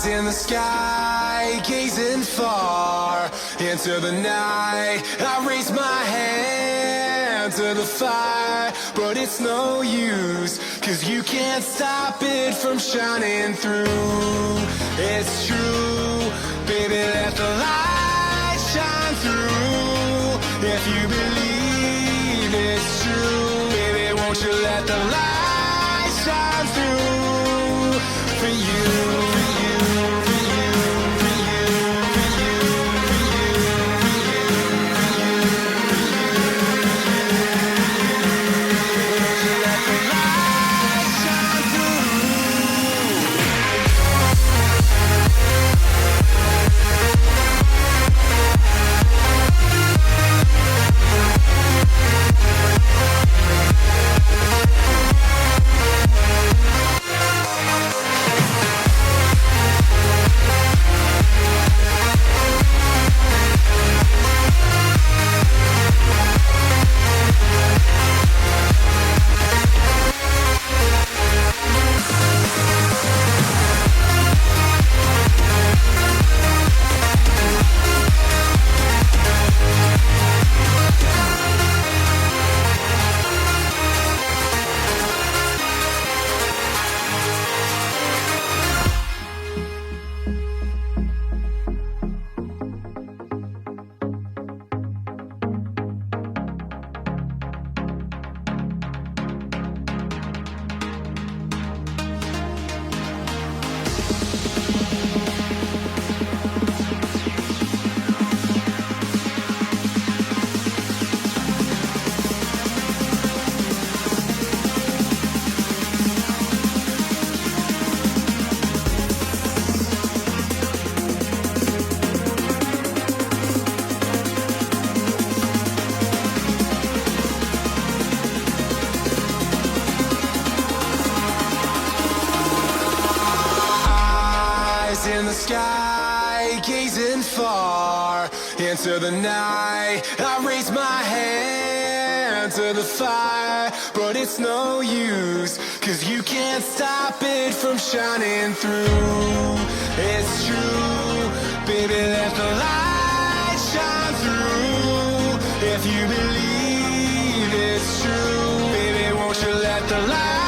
In the sky, gazing far into the night, I raise my hand to the fire, but it's no use, 'cause you can't stop it from shining through. It's true, baby, let the light shine through. If you believe it's true, baby, won't you let the light shine through for you. In the sky, gazing far into the night, I raise my hand to the fire, but it's no use, 'cause you can't stop it from shining through. It's true, baby, let the light shine through. If you believe it's true, baby, won't you let the light